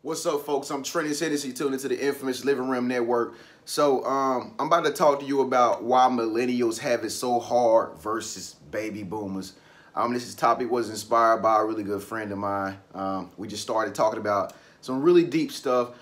What's up, folks? I'm Trenius Henderson, tuned into the infamous Living Room Network. So, I'm about to talk to you about why millennials have it so hard versus baby boomers. This topic was inspired by a really good friend of mine. We just started talking about some really deep stuff.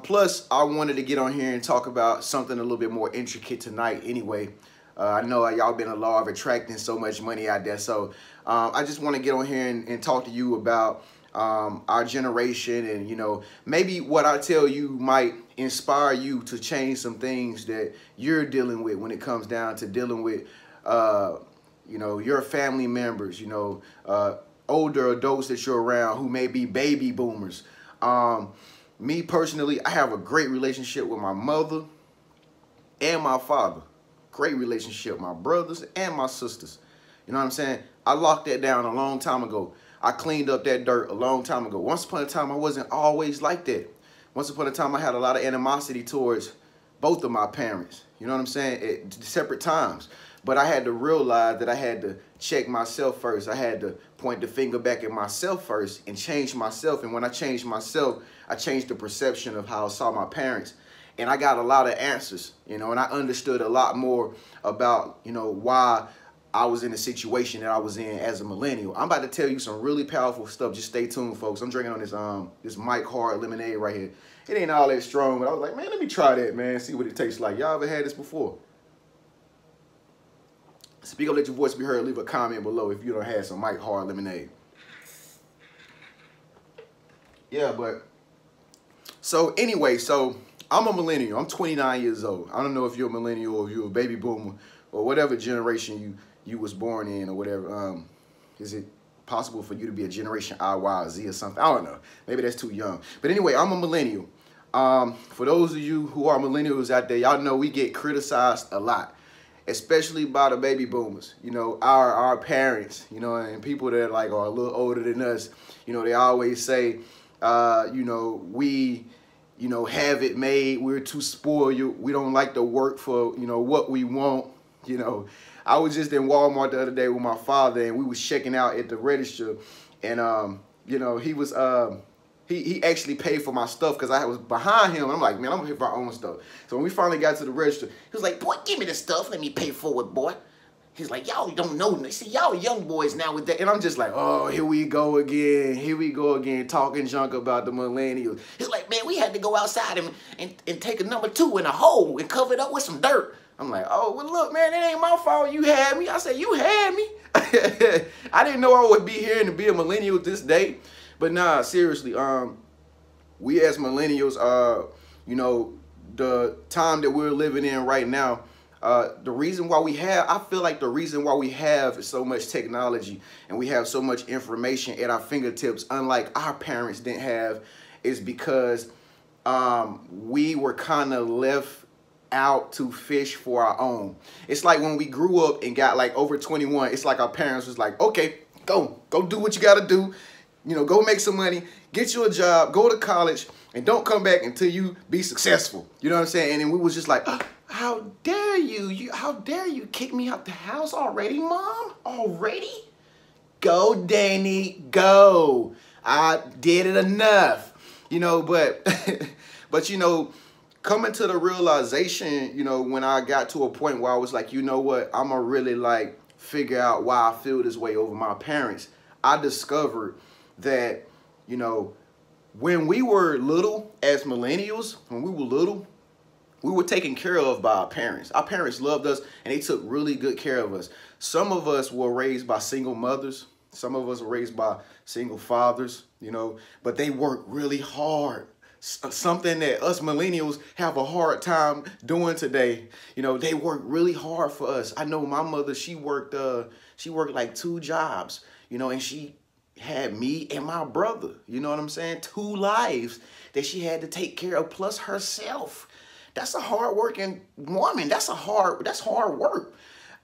Plus, I wanted to get on here and talk about something a little bit more intricate tonight anyway. I know y'all been a law of attracting so much money out there. So, I just want to get on here and talk to you about our generation, and maybe what I tell you might inspire you to change some things that you're dealing with when it comes down to dealing with your family members, older adults that you're around who may be baby boomers. Me personally, I have a great relationship with my mother and my father. Great relationship with my brothers and my sisters. You know what I'm saying? I locked that down a long time ago. I cleaned up that dirt a long time ago. Once upon a time, I wasn't always like that. Once upon a time, I had a lot of animosity towards both of my parents. You know what I'm saying? At separate times. But I had to realize that I had to check myself first. I had to point the finger back at myself first and change myself. And when I changed myself, I changed the perception of how I saw my parents. And I got a lot of answers, and I understood a lot more about, why I was in the situation that I was in as a millennial. I'm about to tell you some really powerful stuff. Just stay tuned, folks. I'm drinking on this Mike Hard lemonade right here. It ain't all that strong, but I was like, man, let me try that, man. See what it tastes like. Y'all ever had this before? Speak up, let your voice be heard. Leave a comment below if you don't have some Mike Hard lemonade. Yeah, but so anyway, I'm a millennial. I'm 29 years old. I don't know if you're a millennial or if you're a baby boomer or whatever generation you was born in or whatever. Is it possible for you to be a generation I, Y, or Z or something? I don't know. Maybe that's too young. But anyway, I'm a millennial. For those of you who are millennials out there, y'all know we get criticized a lot, especially by the baby boomers. Our parents, and people that are a little older than us. They always say, we have it made. We're too spoiled. We don't like to work for, what we want. I was just in Walmart the other day with my father, and we was checking out at the register, and he was he actually paid for my stuff because I was behind him. And I'm like, man, I'm gonna pay for our own stuff. So when we finally got to the register, he was like, boy, give me the stuff. Let me pay for it, boy. He's like, y'all don't know. See, y'all young boys now with that. And I'm just like, oh, here we go again. Here we go again, talking junk about the millennials. He's like, man, we had to go outside and take a number 2 in a hole and cover it up with some dirt. I'm like, oh, well, look, man, it ain't my fault you had me. I said, you had me. I didn't know I would be here and be a millennial this day. But nah, seriously, we as millennials, the time that we're living in right now, the reason why I feel like the reason why we have so much technology and we have so much information at our fingertips, unlike our parents didn't have, is because we were kind of left out to fish for our own. It's like when we grew up and got over 21, it's like our parents was like, okay, go do what you got to do. Go make some money, get you a job, go to college, and don't come back until you be successful. You know what I'm saying? And then we was just like, how dare you? How dare you kick me out the house already, Mom? Already? Go, Danny, go. I did it enough. But coming to the realization, when I got to a point where I was like, you know what, I'm gonna really figure out why I feel this way over my parents. I discovered that, when we were little as millennials, we were taken care of by our parents. Our parents loved us, and they took really good care of us. Some of us were raised by single mothers. Some of us were raised by single fathers, but they worked really hard. Something that us millennials have a hard time doing today. They work really hard for us. I know my mother, she worked like 2 jobs, and she had me and my brother, you know what I'm saying? 2 lives that she had to take care of, plus herself. That's a hard-working woman. That's hard work.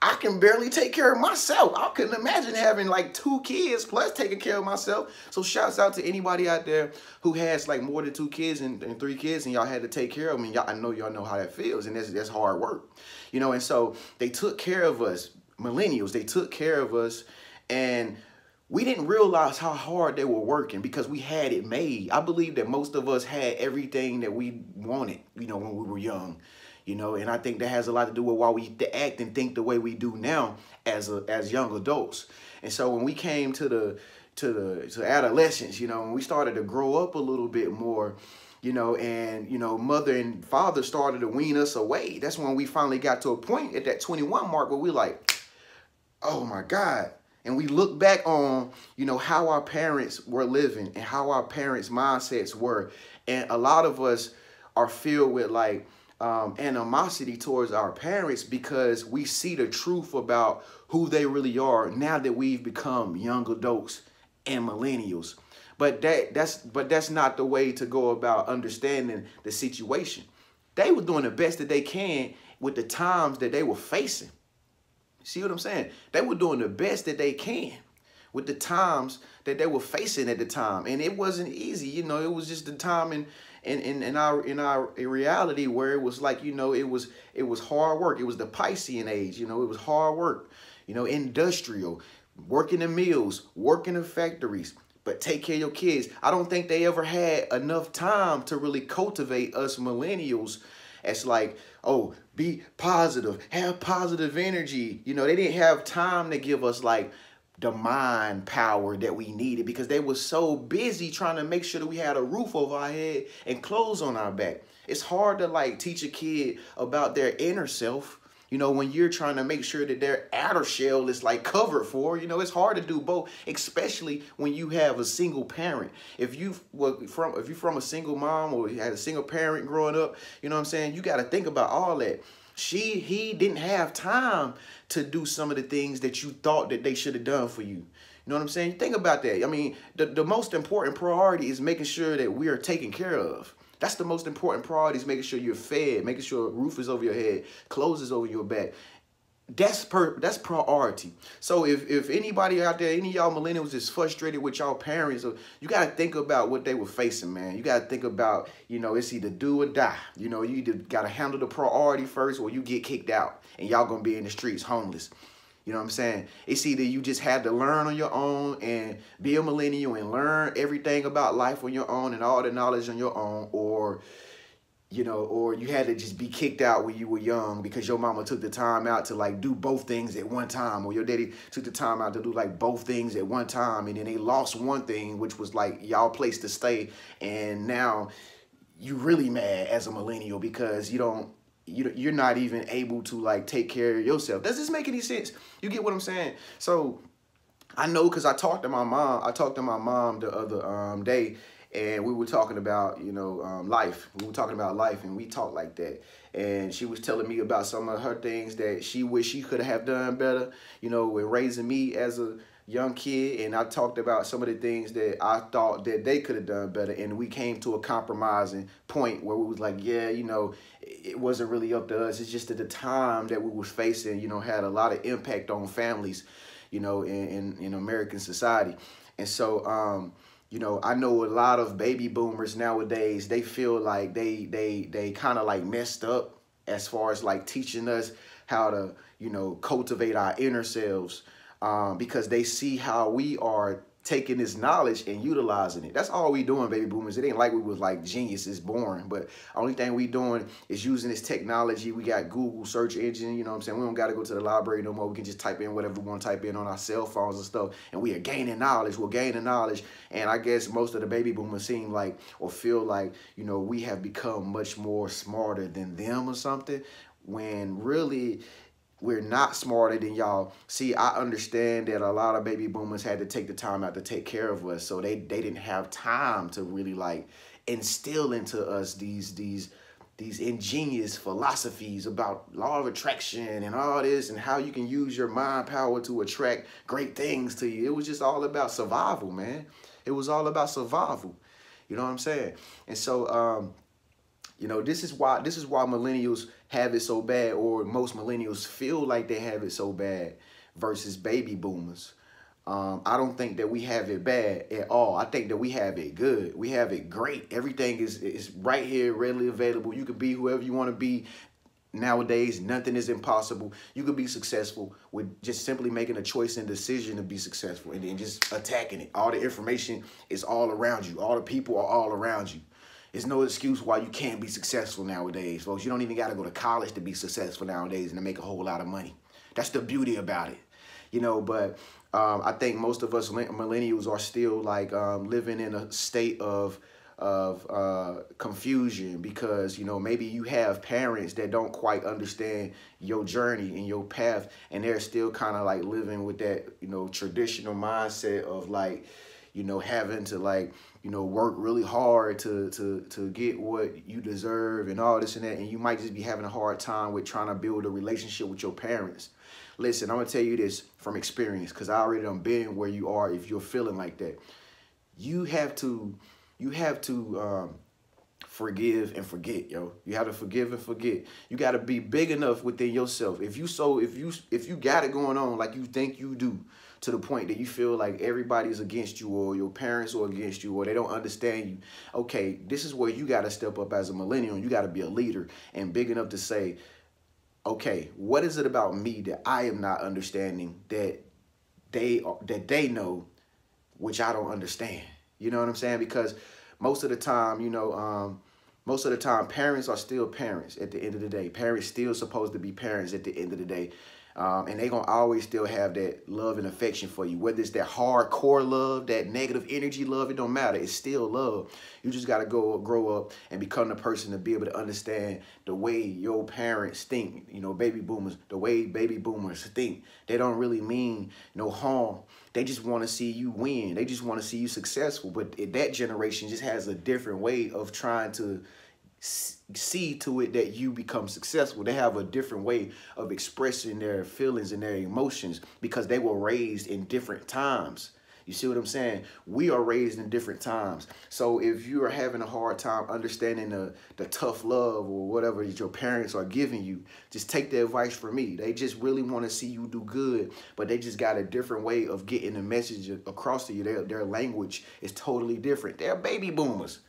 I can barely take care of myself. I couldn't imagine having 2 kids plus taking care of myself. So shouts out to anybody out there who has more than 2 kids and 3 kids, and y'all had to take care of them. I know y'all know how that feels, and that's hard work. And so they took care of us, millennials. They took care of us, and we didn't realize how hard they were working because we had it made. I believe that most of us had everything that we wanted, when we were young, and I think that has a lot to do with why we act and think the way we do now as young adults. And so when we came to adolescence, when we started to grow up a little bit more, and mother and father started to wean us away. That's when we finally got to a point at that 21 mark where we're like, oh my God. And we look back on, how our parents were living and how our parents' mindsets were. And a lot of us are filled with like animosity towards our parents because we see the truth about who they really are now that we've become young adults and millennials. But that's not the way to go about understanding the situation. They were doing the best that they can with the times that they were facing. See what I'm saying? They were doing the best that they can with the times that they were facing at the time. And it wasn't easy, it was just the time in our reality where it was like, it was hard work. It was the Piscean age, it was hard work, industrial, work in the mills, work in the factories, but take care of your kids. I don't think they ever had enough time to really cultivate us millennials as like, oh, be positive, have positive energy. They didn't have time to give us like the mind power that we needed because they were so busy trying to make sure that we had a roof over our head and clothes on our back. It's hard to like teach a kid about their inner self, when you're trying to make sure that their outer shell is like covered for. It's hard to do both, especially when you have a single parent. If you're from a single mom or you had a single parent growing up, you got to think about all that. He didn't have time to do some of the things that you thought that they should have done for you. You know what I'm saying? Think about that. I mean, the most important priority is making sure that we are taken care of. That's the most important priority, is making sure you're fed, making sure a roof is over your head, clothes is over your back. That's priority. So if anybody out there, any of y'all millennials is frustrated with y'all parents, you got to think about what they were facing, man. You got to think about, it's either do or die. You either got to handle the priority first or you get kicked out and y'all going to be in the streets homeless. You know what I'm saying? It's either you just had to learn on your own and be a millennial and learn everything about life on your own and all the knowledge on your own, or you had to just be kicked out when you were young because your mama took the time out to like do both things at one time, or your daddy took the time out to do like both things at one time, and then they lost one thing, which was like y'all place to stay, and now you really mad as a millennial because you're not even able to like take care of yourself. Does this make any sense? You get what I'm saying? So I know because I talked to my mom the other day, and we were talking about, life. We were talking about life, and we talked like that. And she was telling me about some of her things that she wished she could have done better, with raising me as a young kid. And I talked about some of the things that I thought that they could have done better. And we came to a compromising point where we was like, yeah, it wasn't really up to us. It's just that the time that we was facing, had a lot of impact on families, in American society. And so, I know a lot of baby boomers nowadays, they feel like they kind of like messed up as far as like teaching us how to, cultivate our inner selves, because they see how we are taking this knowledge and utilizing it. That's all we doing, baby boomers. It ain't like we was like geniuses born, but only thing we doing is using this technology. We got Google search engine, we don't got to go to the library no more. We can just type in whatever we want to type in on our cell phones and stuff, and we are gaining knowledge. We're gaining knowledge, and I guess most of the baby boomers seem like or feel like, we have become much more smarter than them or something, when really we're not smarter than y'all. See, I understand that a lot of baby boomers had to take the time out to take care of us, so they didn't have time to really like instill into us these ingenious philosophies about law of attraction and all this, and how you can use your mind power to attract great things to you. It was just all about survival, man. It was all about survival. You know what I'm saying? And so, this is why millennials have it so bad, or most millennials feel like they have it so bad versus baby boomers. I don't think that we have it bad at all. I think that we have it good. We have it great. Everything is right here, readily available. You can be whoever you want to be Nowadays, nothing is impossible. You can be successful with just simply making a choice and decision to be successful, and then just attacking it. All the information is all around you. All the people are all around you. There's no excuse why you can't be successful nowadays, folks. You don't even got to go to college to be successful nowadays and to make a whole lot of money. That's the beauty about it, you know. But I think most of us millennials are still like living in a state of confusion, because, you know, maybe you have parents that don't quite understand your journey and your path, and they're still kind of like living with that, you know, traditional mindset of like, you know, having to like, you know, work really hard to get what you deserve and all this and that, and you might just be having a hard time with trying to build a relationship with your parents. Listen, I'm gonna tell you this from experience, because I already done been where you are. If you're feeling like that, you have to forgive and forget, yo. You have to forgive and forget. You got to be big enough within yourself. If you got it going on like you think you do, to the point that you feel like everybody's against you, or your parents are against you, or they don't understand you, okay, this is where you got to step up as a millennial. You got to be a leader and big enough to say, okay, what is it about me that I am not understanding that they know, which I don't understand? You know what I'm saying? Because most of the time, you know, parents are still parents at the end of the day. Parents still supposed to be parents at the end of the day. And they gonna always still have that love and affection for you. Whether it's that hardcore love, that negative energy love, it don't matter. It's still love. You just gotta grow up and become the person to be able to understand the way your parents think. You know, baby boomers, the way baby boomers think. They don't really mean no harm. They just want to see you win. They just want to see you successful. But that generation just has a different way of trying to see to it that you become successful. They have a different way of expressing their feelings and their emotions, because they were raised in different times. You see what I'm saying? We are raised in different times. So if you are having a hard time understanding the tough love or whatever that your parents are giving you, just take the advice from me. They just really want to see you do good, but they just got a different way of getting the message across to you. Their language is totally different. They're baby boomers.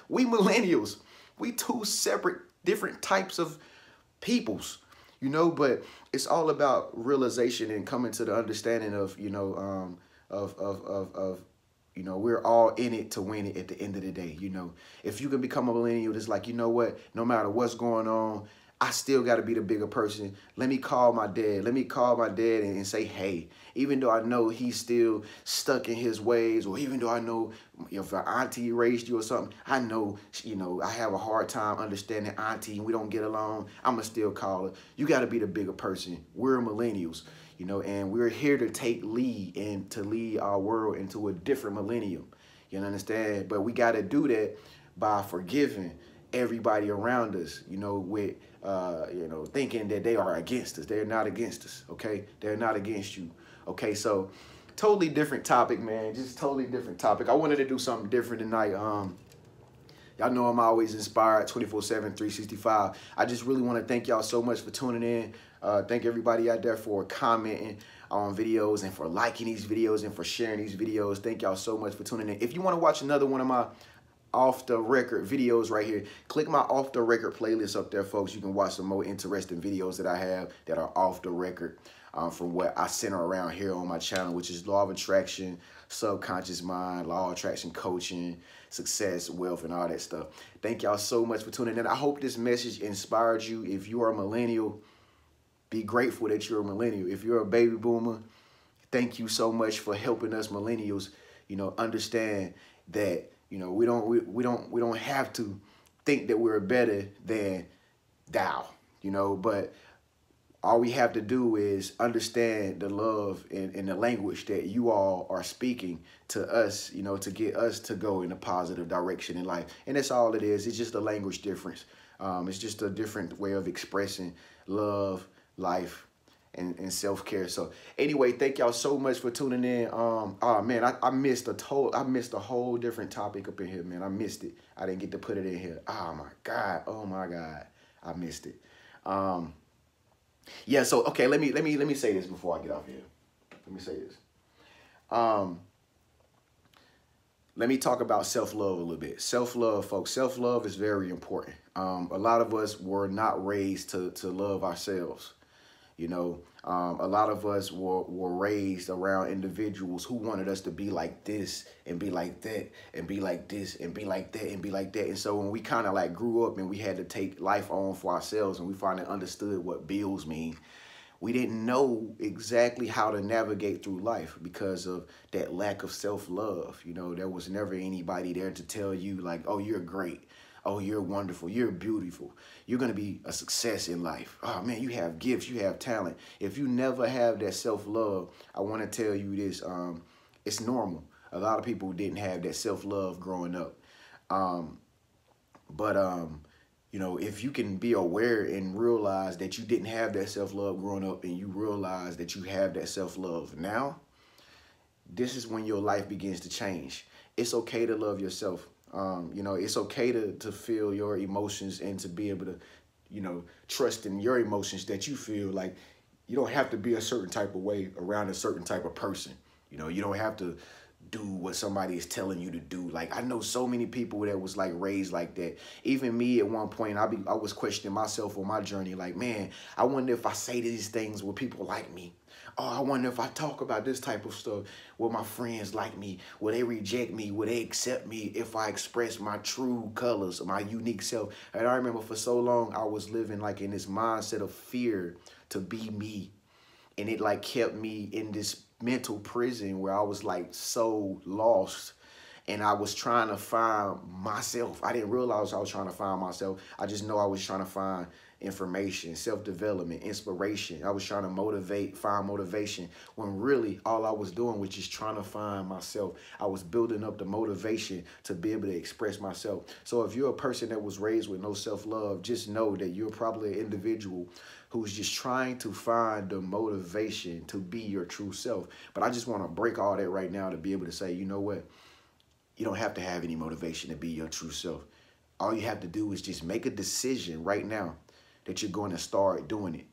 We millennials. We two separate, different types of peoples, you know, but it's all about realization and coming to the understanding of, you know, you know, we're all in it to win it at the end of the day. You know, if you can become a millennial, it's like, you know what, no matter what's going on, I still got to be the bigger person. Let me call my dad. Let me call my dad and say, hey, even though I know he's still stuck in his ways, or even though I know if an auntie raised you or something, I know, you know, I have a hard time understanding auntie and we don't get along, I'm going to still call her. You got to be the bigger person. We're millennials, you know, and we're here to take lead and to lead our world into a different millennium. You understand? But we got to do that by forgiving everybody around us, you know, with, you know, thinking that they are against us. They're not against us, okay? They're not against you, okay? So totally different topic, man. Just totally different topic. I wanted to do something different tonight. Y'all know I'm always inspired 24/7, 365. I just really want to thank y'all so much for tuning in. Thank everybody out there for commenting on videos and for liking these videos and for sharing these videos. Thank y'all so much for tuning in. If you want to watch another one of my off the record videos right here, click my off the record playlist up there, folks. You can watch some more interesting videos that I have that are off the record from what I center around here on my channel, which is law of attraction, subconscious mind, law of attraction coaching, success, wealth, and all that stuff. Thank y'all so much for tuning in. I hope this message inspired you. If you are a millennial, be grateful that you're a millennial. If you're a baby boomer, thank you so much for helping us millennials, you know, understand that, you know, we don't have to think that we're better than thou, you know, but all we have to do is understand the love and the language that you all are speaking to us, you know, to get us to go in a positive direction in life. And that's all it is. It's just a language difference. It's just a different way of expressing love, life, and self-care. So anyway, thank y'all so much for tuning in. Oh man, I missed a whole different topic up in here, man. I missed it. I didn't get to put it in here. Oh my God, I missed it. Yeah, so okay, let me say this before I get off here. Let me say this. let me talk about self-love a little bit. Self-love, folks. Self-love is very important. A lot of us were not raised to love ourselves. You know, a lot of us were raised around individuals who wanted us to be like this and be like that and be like this and be like that and be like that. And so when we kind of like grew up and we had to take life on for ourselves and we finally understood what bills mean, we didn't know exactly how to navigate through life because of that lack of self-love. You know, there was never anybody there to tell you like, oh, you're great. Oh, you're wonderful. You're beautiful. You're going to be a success in life. Oh, man, you have gifts. You have talent. If you never have that self-love, I want to tell you this. It's normal. A lot of people didn't have that self-love growing up. But you know, if you can be aware and realize that you didn't have that self-love growing up and you realize that you have that self-love now, this is when your life begins to change. It's okay to love yourself. You know, it's okay to feel your emotions and to be able to, you know, trust in your emotions that you feel like you don't have to be a certain type of way around a certain type of person. You know, you don't have to do what somebody is telling you to do. Like, I know so many people that was like raised like that. Even me at one point, I was questioning myself on my journey. Like, man, I wonder if I say these things will people like me? Oh, I wonder if I talk about this type of stuff, will my friends like me? Will they reject me? Will they accept me if I express my true colors, my unique self? And I remember for so long, I was living like in this mindset of fear to be me. And it like kept me in this mental prison where I was like so lost and I was trying to find myself. I didn't realize I was trying to find myself. I just know I was trying to find information, self-development, inspiration. I was trying to find motivation when really all I was doing was just trying to find myself. I was building up the motivation to be able to express myself. So if you're a person that was raised with no self-love, just know that you're probably an individual who's just trying to find the motivation to be your true self. But I just want to break all that right now to be able to say, you know what? You don't have to have any motivation to be your true self. All you have to do is just make a decision right now that you're going to start doing it.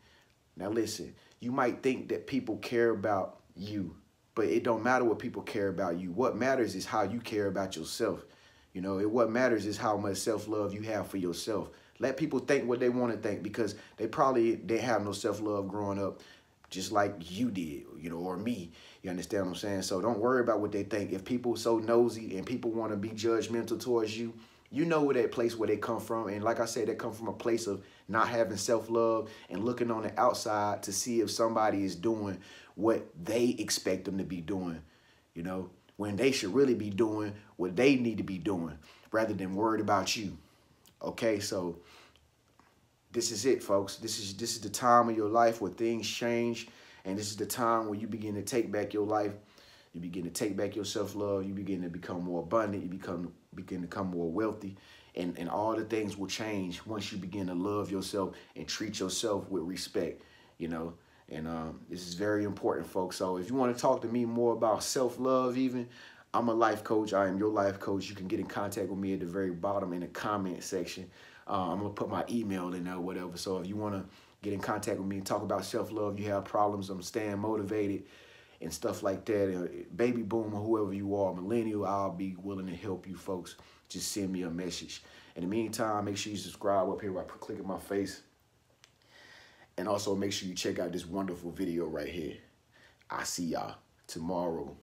Now listen, you might think that people care about you, but it don't matter what people care about you. What matters is how you care about yourself. You know, what matters is how much self-love you have for yourself. Let people think what they want to think because they have no self-love growing up just like you did, you know, or me. You understand what I'm saying? So don't worry about what they think. If people so nosy and people want to be judgmental towards you, you know that place where they come from. And like I said, they come from a place of not having self-love and looking on the outside to see if somebody is doing what they expect them to be doing, you know, when they should really be doing what they need to be doing rather than worried about you. Okay, so this is it, folks. This is the time of your life where things change, and this is the time where you begin to take back your life. You begin to take back your self-love. You begin to become more abundant. You begin to become more wealthy, and all the things will change once you begin to love yourself and treat yourself with respect. You know, and this is very important, folks. So if you want to talk to me more about self-love, even, I'm a life coach. I am your life coach. You can get in contact with me at the very bottom in the comment section. I'm going to put my email in there or whatever. So if you want to get in contact with me and talk about self-love, you have problems, I'm staying motivated and stuff like that, baby boomer, whoever you are, millennial, I'll be willing to help you folks. Just send me a message. In the meantime, make sure you subscribe up here by clicking my face. And also make sure you check out this wonderful video right here. I'll see y'all tomorrow.